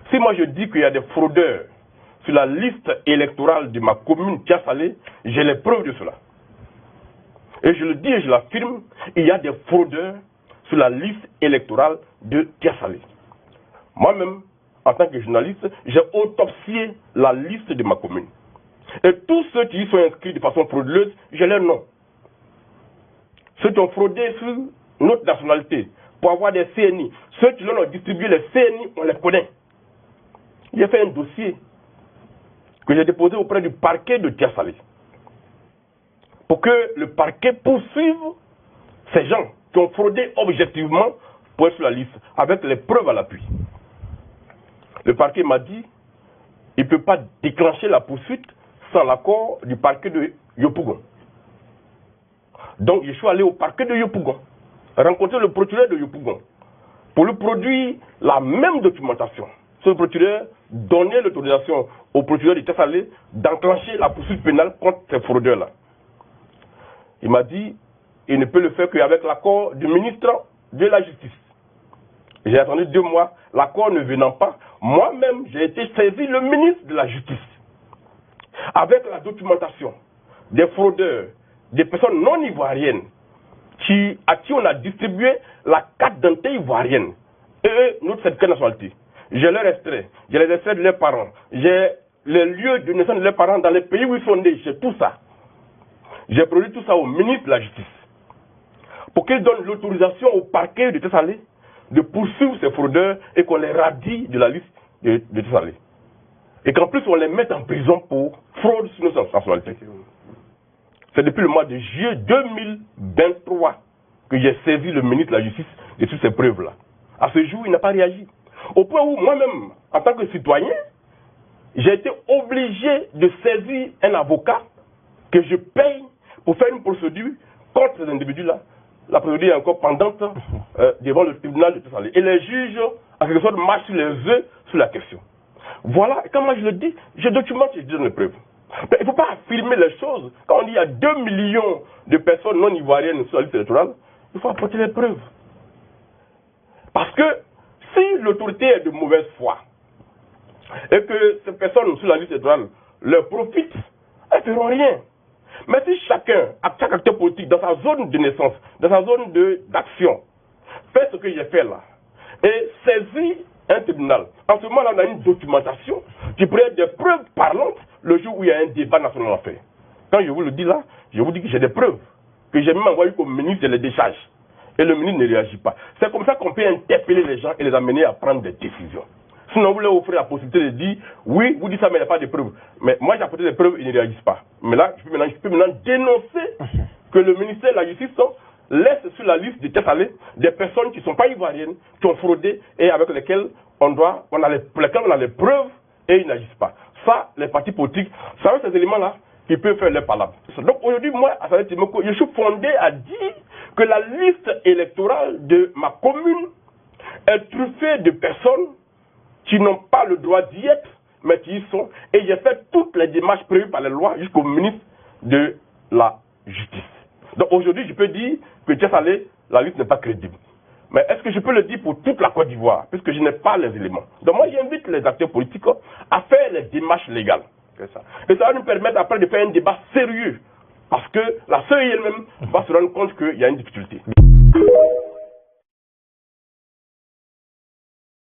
Si moi je dis qu'il y a des fraudeurs sur la liste électorale de ma commune Tia-Salé, j'ai les preuves de cela. Et je le dis et je l'affirme, il y a des fraudeurs sur la liste électorale de Tia-Salé. Moi-même, en tant que journaliste, j'ai autopsié la liste de ma commune. Et tous ceux qui y sont inscrits de façon frauduleuse, j'ai leur nom. Ceux qui ont fraudé sur notre nationalité pour avoir des CNI, ceux qui leur ont distribué les CNI, on les connaît. J'ai fait un dossier que j'ai déposé auprès du parquet de Tia-Salé pour que le parquet poursuive ces gens qui ont fraudé objectivement pour être sur la liste, avec les preuves à l'appui. Le parquet m'a dit qu'il ne peut pas déclencher la poursuite sans l'accord du parquet de Yopougon. Donc je suis allé au parquet de Yopougon, rencontrer le procureur de Yopougon, pour lui produire la même documentation. Ce procureur donnait l'autorisation au procureur de Tia-Salé d'enclencher la poursuite pénale contre ces fraudeurs-là. Il m'a dit qu'il ne peut le faire qu'avec l'accord du ministre de la Justice. J'ai attendu 2 mois, l'accord ne venant pas. Moi-même, j'ai été saisi le ministre de la Justice. Avec la documentation des fraudeurs, des personnes non ivoiriennes, à qui on a distribué la carte d'identité ivoirienne et notre certificat de nationalité. J'ai leurs extraits, j'ai les extraits de leurs parents, j'ai les lieux de naissance de leurs parents dans les pays où ils sont nés, j'ai tout ça. J'ai produit tout ça au ministre de la Justice pour qu'il donne l'autorisation au parquet de Tia-Salé de poursuivre ces fraudeurs et qu'on les radie de la liste de Tia-Salé. Et qu'en plus on les mette en prison pour fraude sur notre nationalité. C'est depuis le mois de juillet 2023 que j'ai saisi le ministre de la Justice de toutes ces preuves-là. À ce jour, il n'a pas réagi. Au point où moi-même, en tant que citoyen, j'ai été obligé de saisir un avocat que je paye pour faire une procédure contre ces individus-là. La procédure est encore pendante devant le tribunal de Tia-Salé. Et les juges, en quelque sorte, marchent sur les œufs sur la question. Voilà, et quand moi je le dis, je documente et je donne les preuves. Mais il ne faut pas affirmer les choses. Quand on dit qu'il y a 2 millions de personnes non ivoiriennes sur la liste électorale, il faut apporter les preuves. Parce que si l'autorité est de mauvaise foi et que ces personnes sur la liste électorale leur profitent, elles ne feront rien. Mais si chaque acteur politique dans sa zone de naissance, dans sa zone d'action, fait ce que j'ai fait là, et saisit un tribunal, en ce moment-là, on a une documentation qui pourrait être des preuves parlantes le jour où il y a un débat national à faire. Quand je vous le dis là, je vous dis que j'ai des preuves, que j'ai même envoyé au ministre de les décharges. Et le ministre ne réagit pas. C'est comme ça qu'on peut interpeller les gens et les amener à prendre des décisions. Sinon, vous leur offrez la possibilité de dire, oui, vous dites ça, mais il n'y a pas de preuves. Mais moi, j'ai apporté des preuves, ils ne réagissent pas. Mais là, je peux maintenant dénoncer que le ministère de la Justice laisse sur la liste de Tia-Salé des personnes qui ne sont pas ivoiriennes, qui ont fraudé et avec lesquelles on a les preuves et ils n'agissent pas. Ça, les partis politiques, ça ces éléments-là qui peuvent faire leur palabre. Donc aujourd'hui, moi, à Salé Timoko, je suis fondé à dire que la liste électorale de ma commune est truffée de personnes qui n'ont pas le droit d'y être, mais qui y sont. Et j'ai fait toutes les démarches prévues par les lois jusqu'au ministre de la Justice. Donc aujourd'hui, je peux dire que Tia-Salé, la liste n'est pas crédible. Mais est-ce que je peux le dire pour toute la Côte d'Ivoire, puisque je n'ai pas les éléments? Donc moi, j'invite les acteurs politiques à faire les démarches légales. Ça. Et ça va nous permettre après de faire un débat sérieux. Parce que la CEI elle-même va se rendre compte qu'il y a une difficulté.